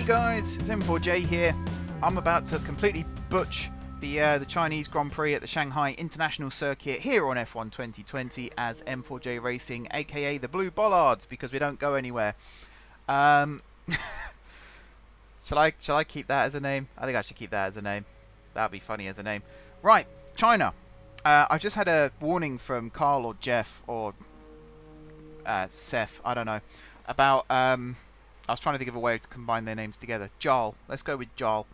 Hey guys, it's M4J here. I'm about to completely butch the Chinese Grand Prix at the Shanghai International Circuit here on F1 2020 as M4J Racing, aka the Blue Bollards, because we don't go anywhere. Shall I keep that as a name? I think I should keep that as a name. That'd be funny as a name. Right, China. I've just had a warning from Carl or Jeff or Seth, I don't know, about I was trying to think of a way to combine their names together. Jarl. Let's go with Jarl.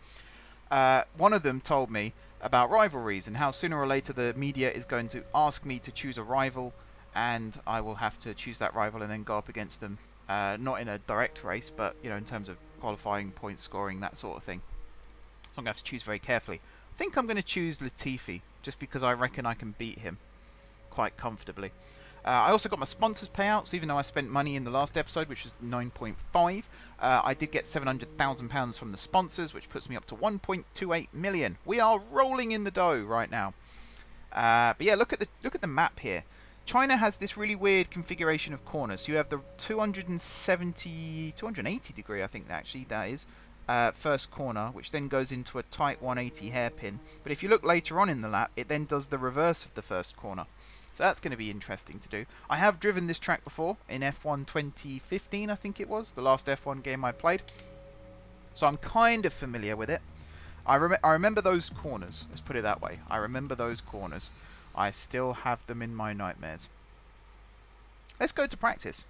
One of them told me about rivalries and how sooner or later the media is going to ask me to choose a rival, and I will have to choose that rival and then go up against them. Not in a direct race, but you know, in terms of qualifying, point scoring, that sort of thing. So I'm going to have to choose very carefully. I think I'm going to choose Latifi, just because I reckon I can beat him quite comfortably. I also got my sponsors payouts, even though I spent money in the last episode, which was 9.5. I did get £700,000 from the sponsors, which puts me up to 1.28 million. We are rolling in the dough right now. But yeah, look at the map here. China has this really weird configuration of corners. So you have the 280 degree, I think actually that is, first corner, which then goes into a tight 180 hairpin. But if you look later on in the lap, it then does the reverse of the first corner. So that's going to be interesting to do. I have driven this track before in F1 2015, I think it was, the last F1 game I played. So I'm kind of familiar with it. I remember those corners, let's put it that way. I remember those corners. I still have them in my nightmares. Let's go to practice.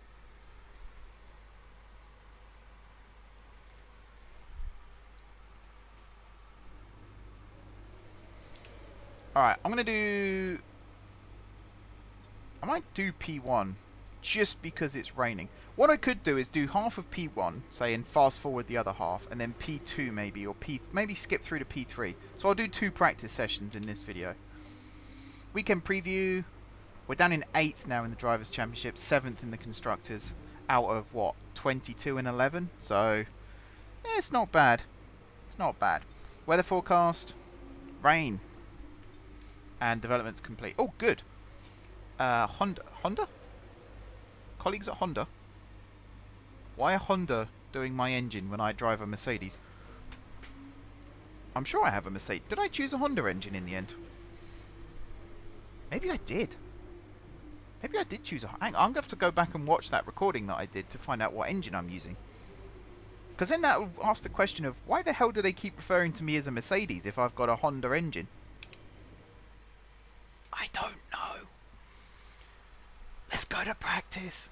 Alright, I might do P1 just because it's raining. What I could do is do half of P1, say, and fast forward the other half, and then P2 maybe, or maybe skip through to P3. So I'll do 2 practice sessions in this video. Weekend preview. We're down in 8th now in the Drivers' Championship, 7th in the Constructors, out of what, 22 and 11? So, yeah, it's not bad. It's not bad. Weather forecast, rain, and development's complete. Oh, good. Honda? Colleagues at Honda? Why are Honda doing my engine when I drive a Mercedes? I'm sure I have a Mercedes. Did I choose a Honda engine in the end? Maybe I did. Maybe I did choose a... Hang on, I'm going to have to go back and watch that recording that I did to find out what engine I'm using. Because then that will ask the question of, why the hell do they keep referring to me as a Mercedes if I've got a Honda engine? I don't know. Let's go to practice.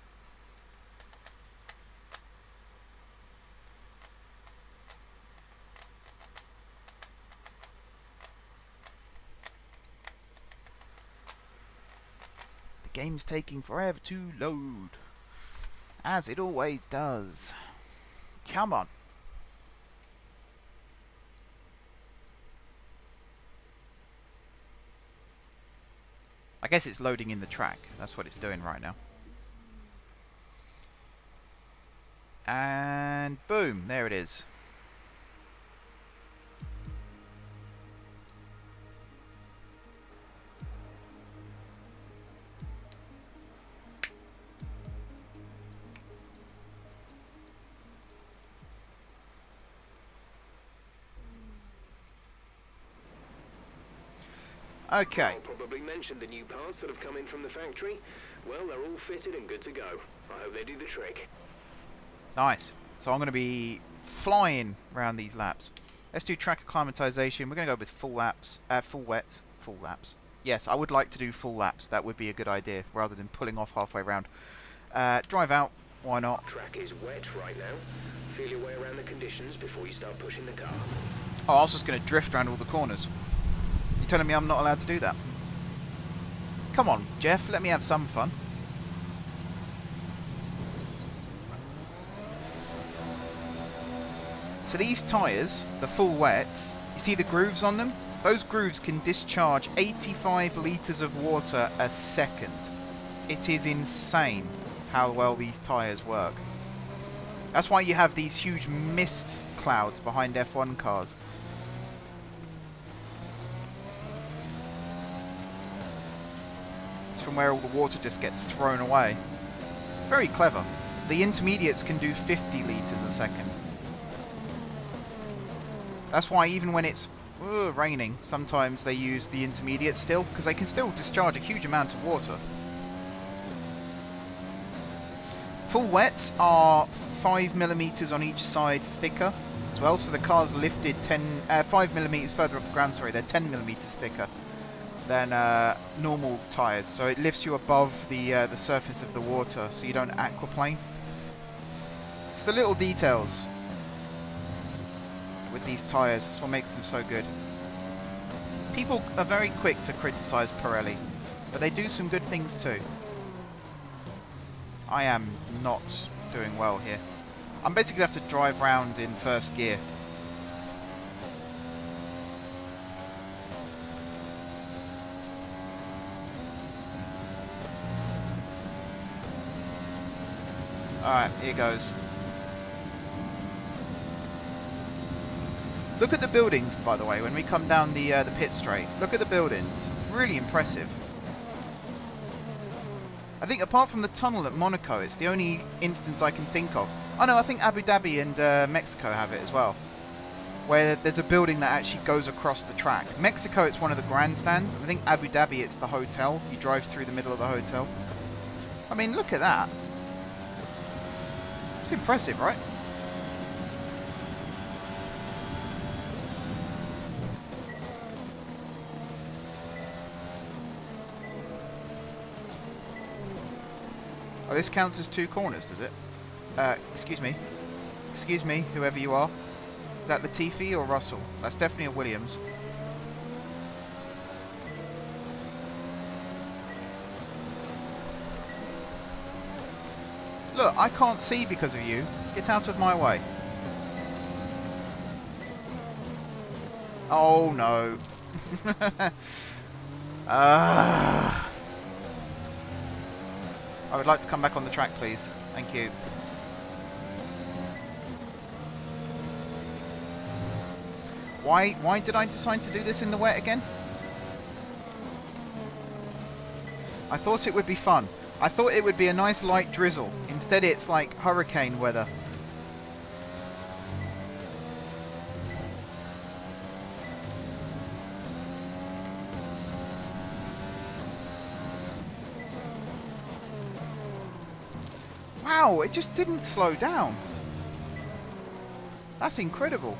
The game's taking forever to load, as it always does. Come on. I guess it's loading in the track. That's what it's doing right now. And boom, there it is. Okay. I'll probably mention the new parts that have come in from the factory. Well, they're all fitted and good to go. I hope they do the trick. Nice. So I'm going to be flying around these laps. Let's do track acclimatization. We're going to go with full laps. Full wets. Full laps. Yes, I would like to do full laps. That would be a good idea, rather than pulling off halfway around. Drive out. Why not? Track is wet right now. Feel your way around the conditions before you start pushing the car. Oh, I was just going to drift around all the corners. You're telling me I'm not allowed to do that? Come on, Jeff, let me have some fun. So these tyres, the full wets, you see the grooves on them? Those grooves can discharge 85 litres of water a second. It is insane how well these tyres work. That's why you have these huge mist clouds behind F1 cars. It's from where all the water just gets thrown away. It's very clever. The intermediates can do 50 litres a second. That's why even when it's raining, sometimes they use the intermediate still, because they can still discharge a huge amount of water. Full wets are 5mm on each side thicker as well, so the car's lifted 5mm further off the ground, sorry, they're 10mm thicker than normal tyres, so it lifts you above the surface of the water, so you don't aquaplane. It's the little details with these tyres, that's what makes them so good. People are very quick to criticise Pirelli, but they do some good things too. I am not doing well here. I'm basically going to have to drive round in first gear. Alright, here goes. Look at the buildings, by the way, when we come down the pit straight. Look at the buildings. Really impressive. I think apart from the tunnel at Monaco, it's the only instance I can think of. Oh no, I think Abu Dhabi and Mexico have it as well. Where there's a building that actually goes across the track. Mexico, it's one of the grandstands. I think Abu Dhabi, it's the hotel. You drive through the middle of the hotel. I mean, look at that. It's impressive, right? Oh, this counts as 2 corners, does it? Excuse me. Excuse me, whoever you are. Is that Latifi or Russell? That's definitely a Williams. Look, I can't see because of you. Get out of my way. Oh, no. I would like to come back on the track, please. Thank you. Why did I decide to do this in the wet again? I thought it would be fun. I thought it would be a nice light drizzle. Instead it's like hurricane weather. Wow, it just didn't slow down. That's incredible.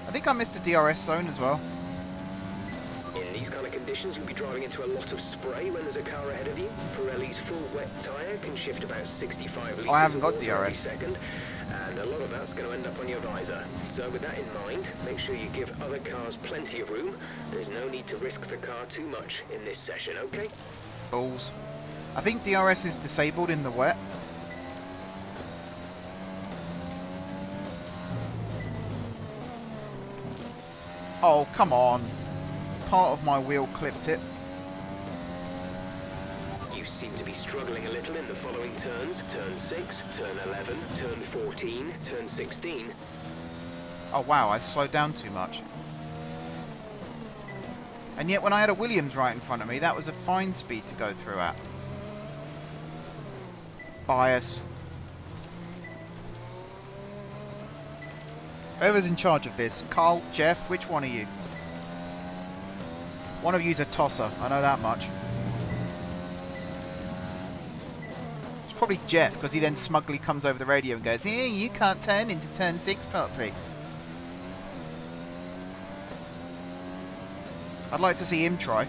I think I missed a DRS zone as well. In these kind of conditions, you'll be driving into a lot of spray when there's a car ahead of you. Pirelli's full wet tyre can shift about 65 litres I haven't got of water every DRS. second, and a lot of that's going to end up on your visor. So with that in mind, make sure you give other cars plenty of room. There's no need to risk the car too much in this session, okay? Balls. I think DRS is disabled in the wet. Oh, come on. Part of my wheel clipped it. You seem to be struggling a little in the following turns. Turn 6, turn 11, turn 14, turn 16. Oh wow, I slowed down too much. And yet when I had a Williams right in front of me, that was a fine speed to go through at. Bias. Whoever's in charge of this, Carl, Jeff, which one are you? One of you's a tosser, I know that much. It's probably Jeff, because he then smugly comes over the radio and goes, "Hey, you can't turn into turn 6 properly." I'd like to see him try.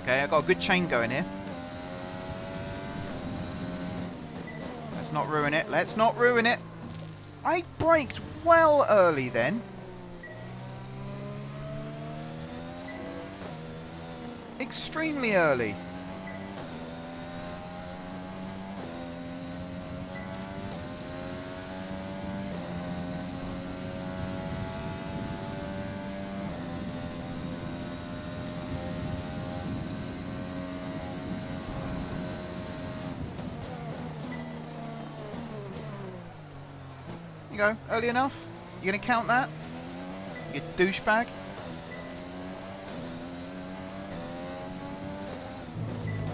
Okay, I've got a good chain going here. Let's not ruin it. Let's not ruin it. I braked well early then. Extremely early. You go, early enough? You gonna count that? You douchebag?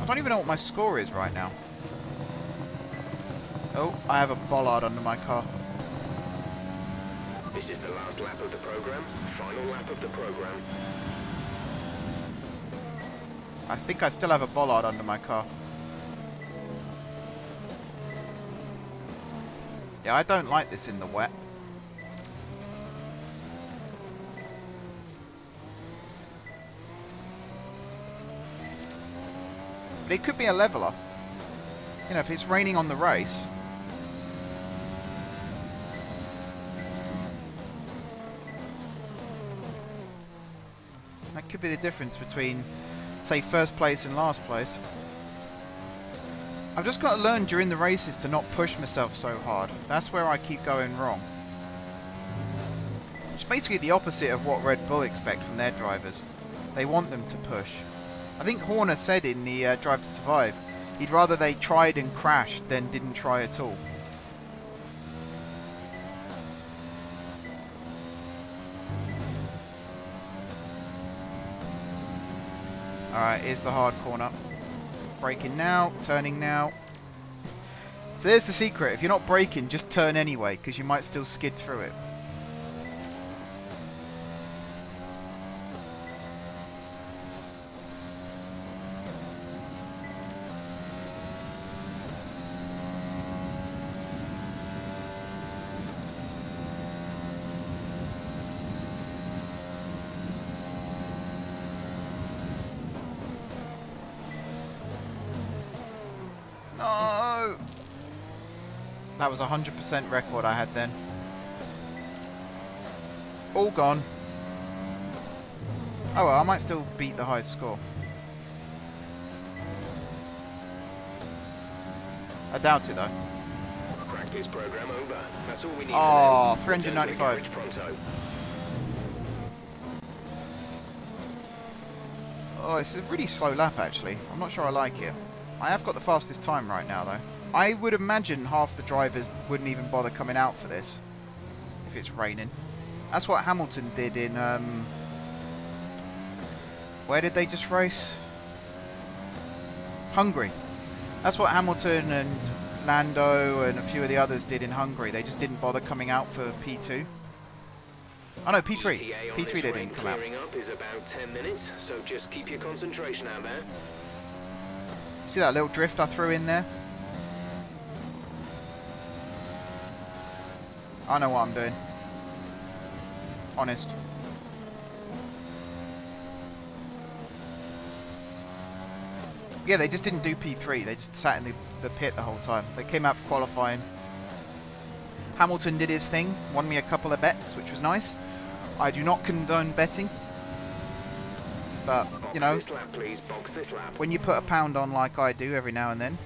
I don't even know what my score is right now. Oh, I have a bollard under my car. This is the last lap of the program. Final lap of the program. I think I still have a bollard under my car. Yeah, I don't like this in the wet. But it could be a leveler. You know, if it's raining on the race. That could be the difference between, say, first place and last place. I've just got to learn during the races to not push myself so hard. That's where I keep going wrong. It's basically the opposite of what Red Bull expect from their drivers. They want them to push. I think Horner said in the Drive to Survive, he'd rather they tried and crashed than didn't try at all. Alright, here's the hard corner. Braking now, turning now. So there's the secret. If you're not braking, just turn anyway, because you might still skid through it. No! That was a 100% record I had then. All gone. Oh well, I might still beat the highest score. I doubt it though. Practice program over. That's all we need. Oh, for now. 395. Return to the garage pronto. Oh, it's a really slow lap actually. I'm not sure I like it. I have got the fastest time right now though. I would imagine half the drivers wouldn't even bother coming out for this if it's raining. That's what Hamilton did in where did they just race? Hungary. That's what Hamilton and Lando and a few of the others did in Hungary. They just didn't bother coming out for P2. Oh no, P3. P3 they didn't come out. Clearing up is about 10 minutes, so just keep your concentration out there. See that little drift I threw in there? I know what I'm doing. Honest. Yeah, they just didn't do P3. They just sat in the pit the whole time. They came out for qualifying. Hamilton did his thing. Won me a couple of bets, which was nice. I do not condone betting. But, you know, Box this lap, please. Box this lap. when you put a pound on like I do every now and then,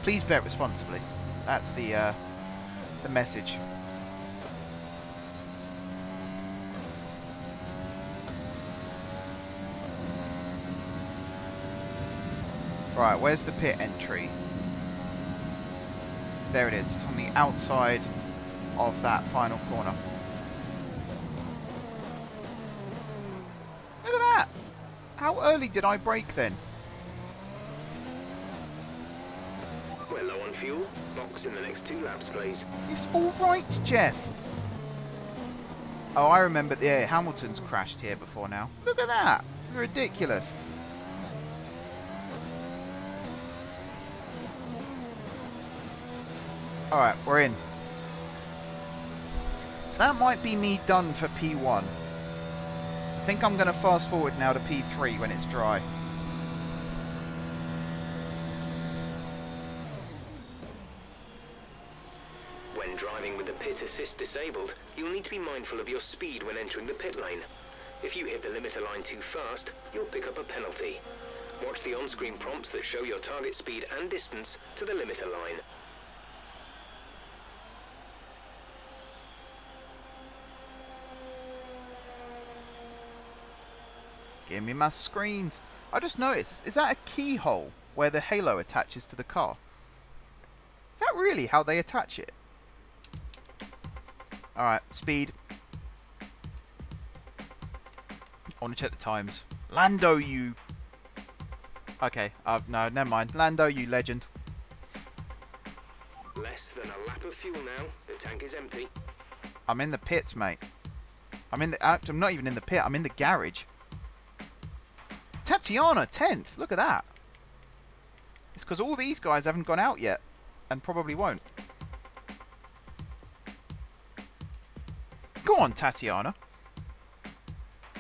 please bet responsibly. That's the message. Right, where's the pit entry? There it is. It's on the outside of that final corner. Look at that! How early did I brake then? We're low on fuel. Box in the next 2 laps, please. It's alright, Jeff! Oh, I remember, yeah, Hamilton's crashed here before now. Look at that! Ridiculous. Alright, we're in. So that might be me done for P1. I think I'm going to fast forward now to P3 when it's dry. When driving with the pit assist disabled, you'll need to be mindful of your speed when entering the pit lane. If you hit the limiter line too fast, you'll pick up a penalty. Watch the on-screen prompts that show your target speed and distance to the limiter line. Give me my screens. I just noticed, is that a keyhole where the halo attaches to the car? that really how they attach it? Alright, speed. I want to check the times. Lando, you... Okay, no, never mind. Lando, you legend. Less than a lap of fuel now. The tank is empty. I'm in the pits, mate. I'm not even in the pit. I'm in the garage. Tatiana, 10th. Look at that. It's because all these guys haven't gone out yet. And probably won't. Go on, Tatiana.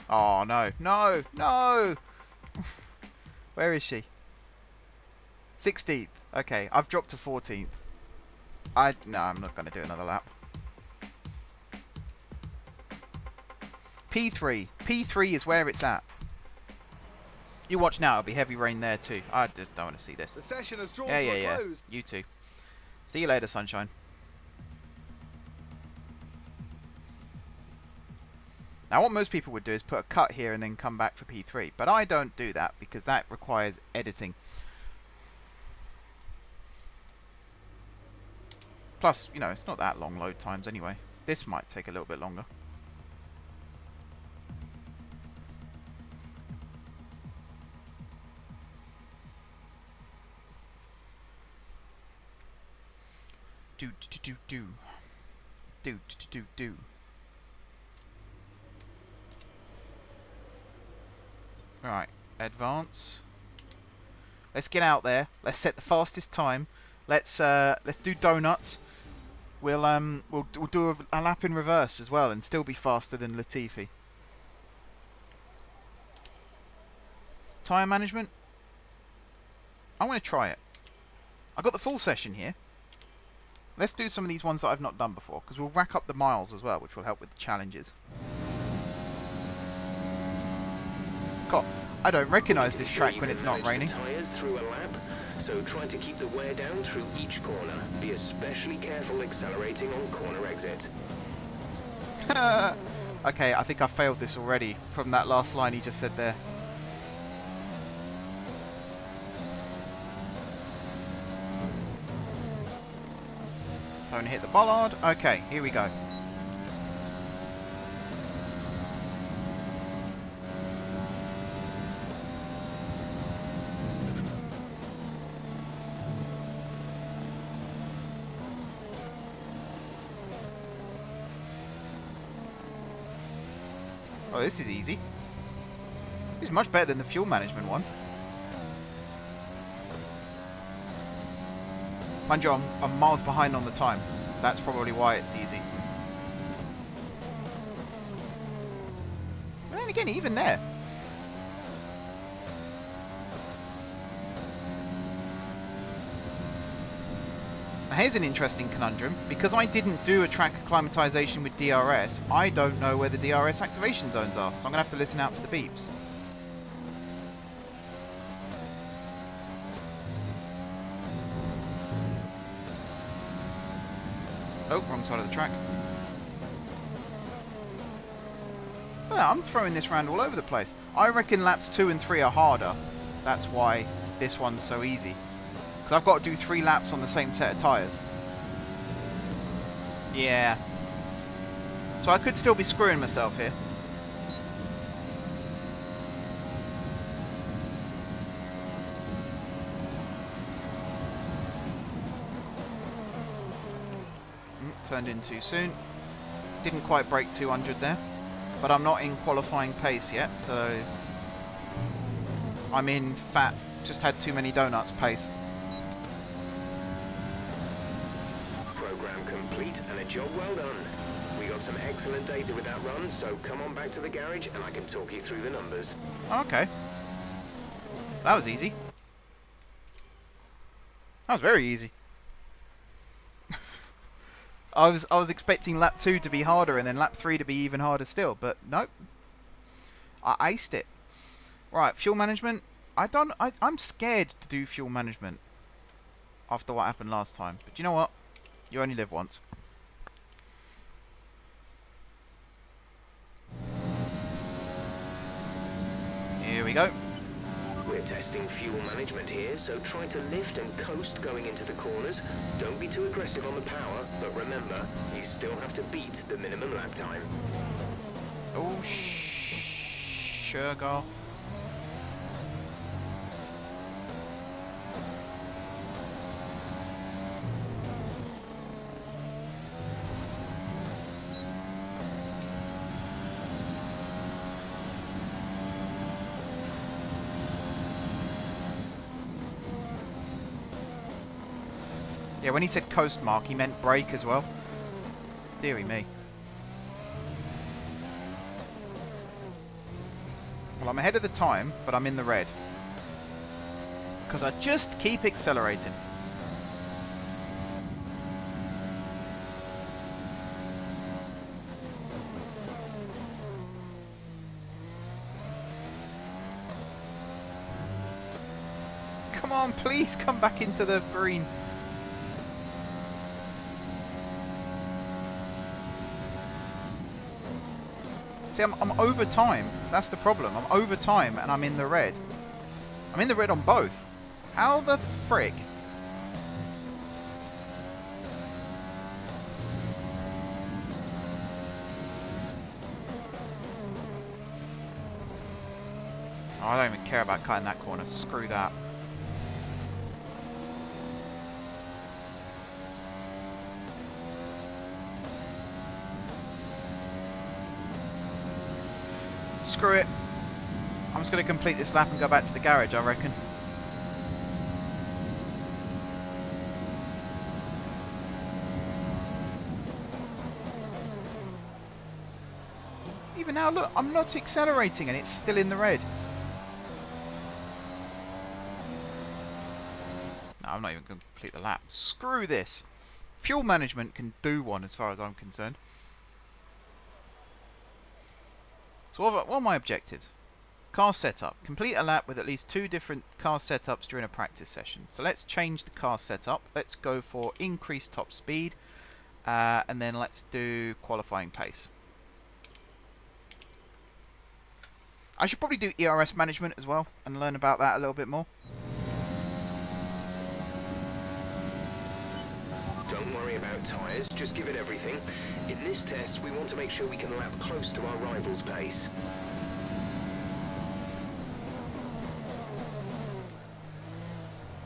Oh, no. No. No. Where is she? 16th. Okay, I've dropped to 14th. No, I'm not going to do another lap. P3. P3 is where it's at. You watch now. It'll be heavy rain there too. I just don't want to see this. The session has drawn Yeah. to a close. You too. See you later, sunshine. Now, what most people would do is put a cut here and then come back for P3. But I don't do that because that requires editing. Plus, you know, it's not that long load times anyway. This might take a little bit longer. Do. Right, advance. Let's get out there. Let's set the fastest time. Let's do donuts. We'll do a lap in reverse as well and still be faster than Latifi. Tyre management. I'm going to try it. I got the full session here. Let's do some of these ones that I've not done before because we'll rack up the miles as well, which will help with the challenges. God, I don't recognise this track when it's not raining. Tyres through a lap, so try to keep the wear down through each corner. Be especially careful accelerating on corner exit. Okay, I think I failed this already from that last line he just said there. Don't hit the bollard. Okay, here we go. Oh, this is easy. This is much better than the fuel management one. Mind you, I'm miles behind on the time. That's probably why it's easy. But then again, even there. Now here's an interesting conundrum. Because I didn't do a track acclimatization with DRS, I don't know where the DRS activation zones are. So I'm going to have to listen out for the beeps. Oh, wrong side of the track. Well, I'm throwing this round all over the place. I reckon laps 2 and 3 are harder. That's why this one's so easy. Because I've got to do 3 laps on the same set of tyres. Yeah. So I could still be screwing myself here. Turned in too soon. Didn't quite break 200 there. But I'm not in qualifying pace yet, so... I'm in fat, just had too many donuts pace. Program complete and a job well done. We got some excellent data with that run, so come on back to the garage and I can talk you through the numbers. Okay. That was easy. That was very easy. I was expecting lap 2 to be harder and then lap 3 to be even harder still, but nope. I aced it. Right, fuel management. I'm scared to do fuel management after what happened last time. But you know what? You only live once. Here we go. We're testing fuel management here, so try to lift and coast going into the corners. Don't be too aggressive on the power, but remember, you still have to beat the minimum lap time. Oh, sugar. Yeah, when he said coast mark, he meant brake as well. Deary me. Well, I'm ahead of the time, but I'm in the red. Because I just keep accelerating. Come on, please come back into the green. See, I'm over time. That's the problem. I'm over time and I'm in the red. I'm in the red on both. How the frick? Oh, I don't even care about cutting that corner. Screw that. Screw it. I'm just going to complete this lap and go back to the garage, I reckon. Even now, look, I'm not accelerating and it's still in the red. No, I'm not even going to complete the lap. Screw this. Fuel management can do one as far as I'm concerned. So what are my objectives? Car setup. Complete a lap with at least 2 different car setups during a practice session. So let's change the car setup. Let's go for increased top speed. And then let's do qualifying pace. I should probably do ERS management as well and learn about that a little bit more. Don't worry about tyres, just give it everything. In this test, we want to make sure we can lap close to our rival's pace.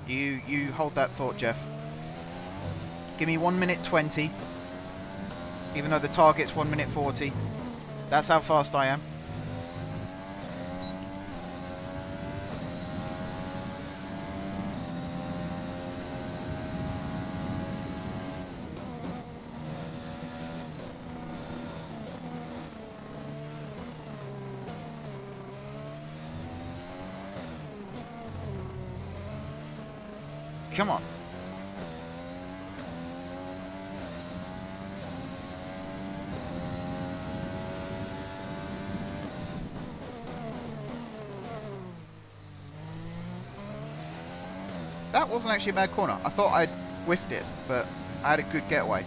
You hold that thought, Jeff. Give me 1 minute 20. Even though the target's 1 minute 40. That's how fast I am. Come on. That wasn't actually a bad corner. I thought I'd whiffed it, but I had a good getaway.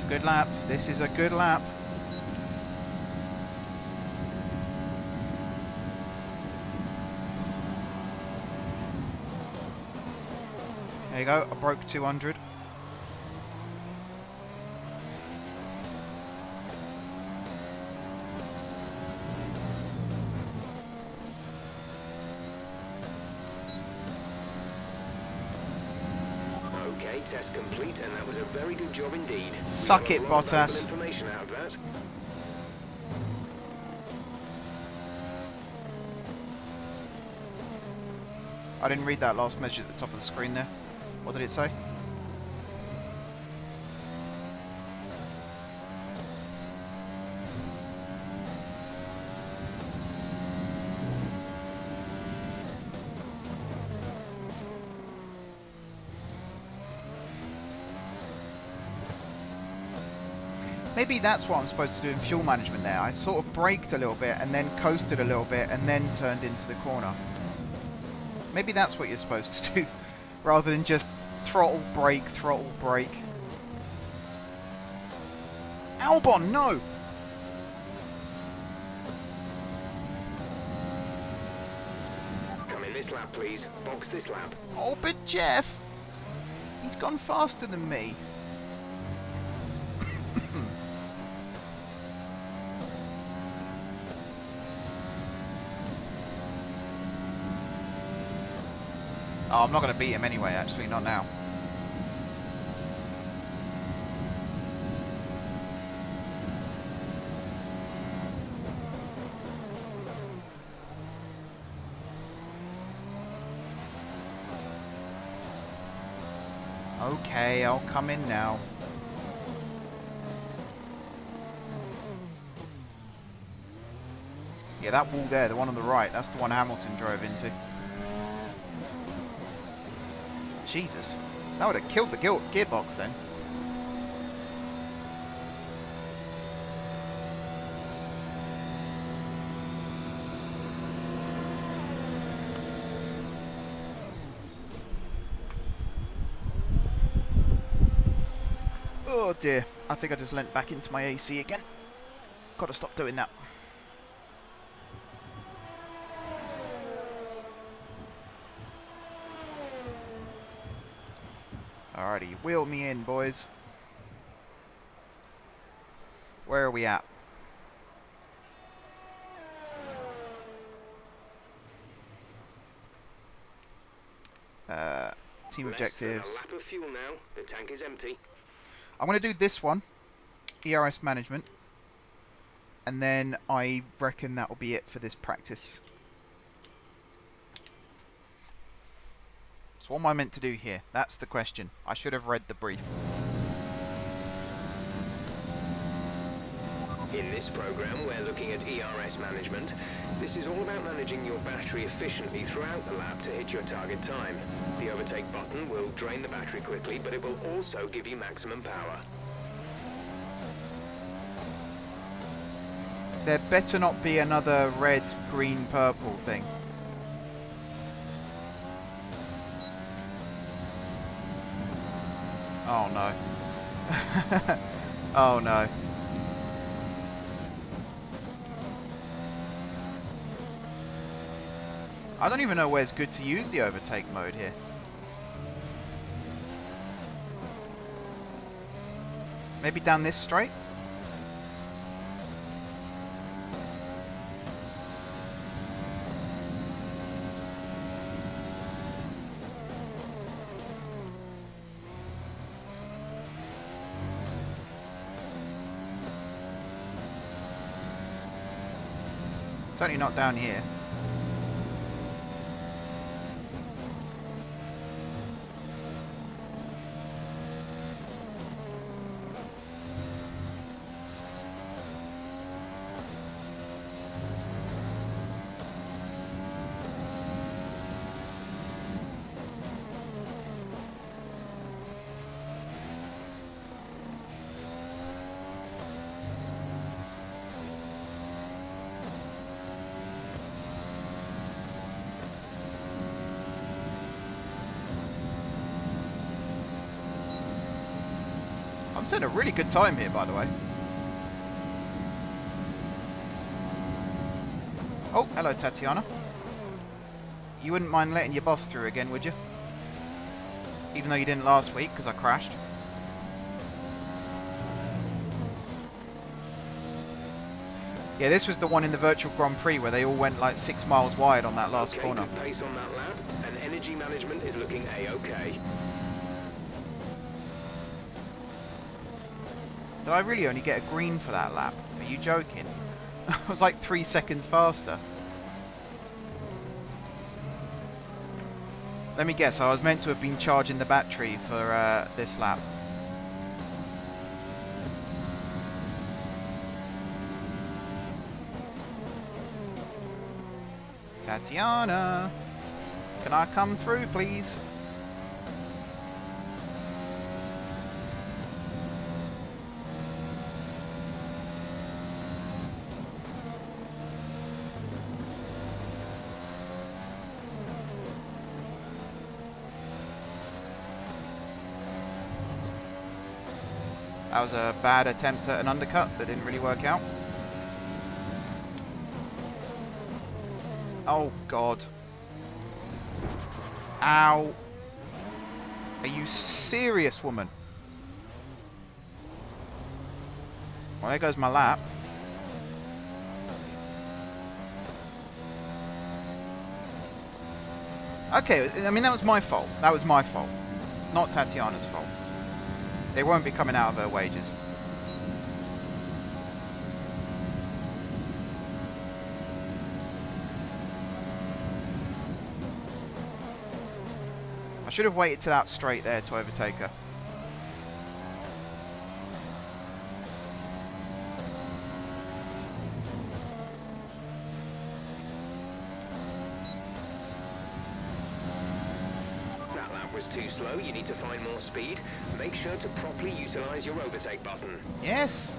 Good lap. This is a good lap. There you go. I broke 200. Okay, test complete, and that was a very good job indeed. Suck it, Bottas. Information out of that. I didn't read that last message at the top of the screen there. What did it say? Maybe that's what I'm supposed to do in fuel management there. I sort of braked a little bit and then coasted a little bit and then turned into the corner. Maybe that's what you're supposed to do, rather than just throttle, brake, throttle, brake. Albon, no! Come in this lap, please. Box this lap. Oh, but Jeff! He's gone faster than me. Oh, I'm not going to beat him anyway, actually, not now. Okay, I'll come in now. Yeah, that wall there, the one on the right, that's the one Hamilton drove into. Jesus, that would have killed the gearbox then. Oh dear, I think I just leant back into my AC again. Gotta stop doing that. Alrighty, wheel me in, boys. Where are we at? Team objectives. A lap of fuel now. The tank is empty. I'm going to do this one, ERS management, and then I reckon that will be it for this practice. So what am I meant to do here? That's the question. I should have read the brief. In this program, we're looking at ERS management. This is all about managing your battery efficiently throughout the lap to hit your target time. The overtake button will drain the battery quickly, but it will also give you maximum power. There better not be another red, green, purple thing. Oh no. Oh no. I don't even know where's good to use the overtake mode here. Maybe down this straight? Certainly not down here. I'm setting a really good time here, by the way. Oh, hello, Tatiana. You wouldn't mind letting your boss through again, would you? Even though you didn't last week, because I crashed. Yeah, this was the one in the virtual Grand Prix where they all went like 6 miles wide on that last corner. Good pace on that lap, and energy management is looking A-OK. Did I really only get a green for that lap? Are you joking? I was like 3 seconds faster. Let me guess, I was meant to have been charging the battery for this lap. Tatiana, can I come through, please? That was a bad attempt at an undercut that didn't really work out. Oh, God. Ow. Are you serious, woman? Well, there goes my lap. Okay, I mean, that was my fault. That was my fault. Not Tatiana's fault. They won't be coming out of her wages. I should have waited till that straight there to overtake her. Was too slow, you need to find more speed. Make sure to properly utilize your overtake button. Yes.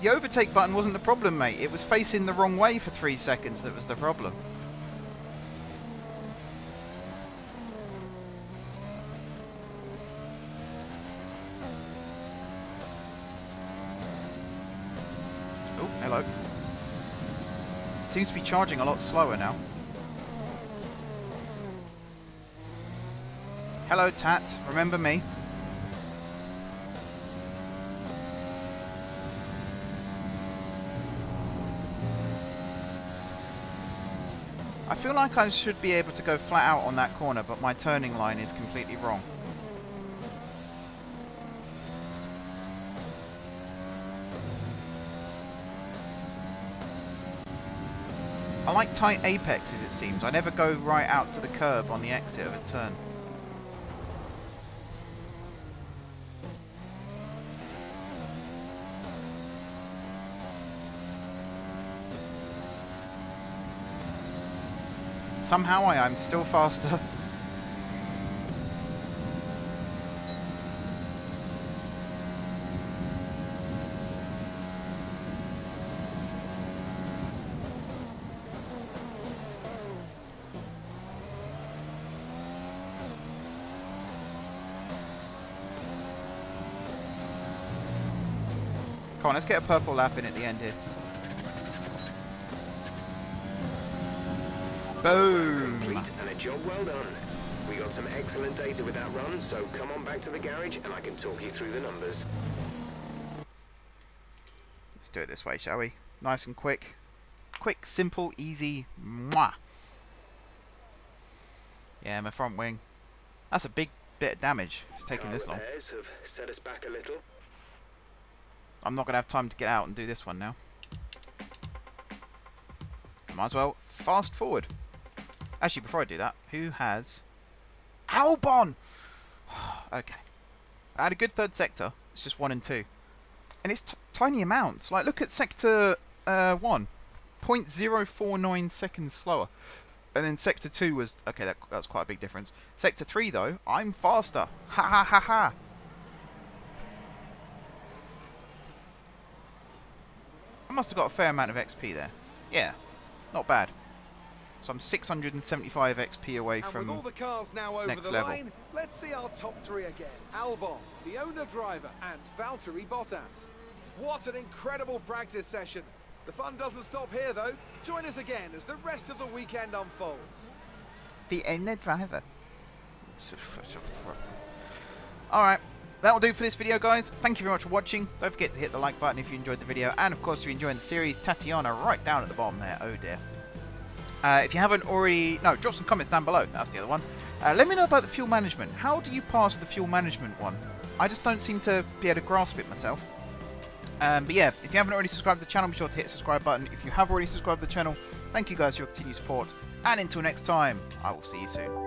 The overtake button wasn't the problem, mate. It was facing the wrong way for 3 seconds that was the problem. Oh, hello. Seems to be charging a lot slower now. Hello, Tat. Remember me? I feel like I should be able to go flat out on that corner, but my turning line is completely wrong. I like tight apexes, it seems. I never go right out to the curb on the exit of a turn. Somehow I'm still faster. Come on, let's get a purple lap in at the end here. Boom! Complete and a job well done. We got some excellent data with that run, so come on back to the garage and I can talk you through the numbers. Let's do it this way, shall we? Nice and quick. Quick, simple, easy. Mwah! Yeah, my front wing. That's a big bit of damage if it's taking this long. Repairs have set us back a little. I'm not going to have time to get out and do this one now. Might as well fast forward. Actually, before I do that, who has... Albon! Okay. I had a good third sector. It's just 1 and 2. And it's tiny amounts. Like, look at sector 1. 0.049 seconds slower. And then sector 2 was... Okay, that's quite a big difference. Sector 3, though, I'm faster. Ha ha ha ha. I must have got a fair amount of XP there. Yeah. Not bad. So I'm 675 XP away from with all the cars now over next the level. line, let's see our top 3 again. Albon, the owner-driver, and Valtteri Bottas. What an incredible practice session. The fun doesn't stop here, though. Join us again as the rest of the weekend unfolds. The owner-driver. Alright. That'll do for this video, guys. Thank you very much for watching. Don't forget to hit the like button if you enjoyed the video. And, of course, if you're enjoying the series, Tatiana right down at the bottom there. Oh, dear. If you haven't already... No, drop some comments down below. That's the other one. Let me know about the fuel management. How do you pass the fuel management one? I just don't seem to be able to grasp it myself. But, yeah, if you haven't already subscribed to the channel, be sure to hit the subscribe button. If you have already subscribed to the channel, thank you guys for your continued support. And until next time, I will see you soon.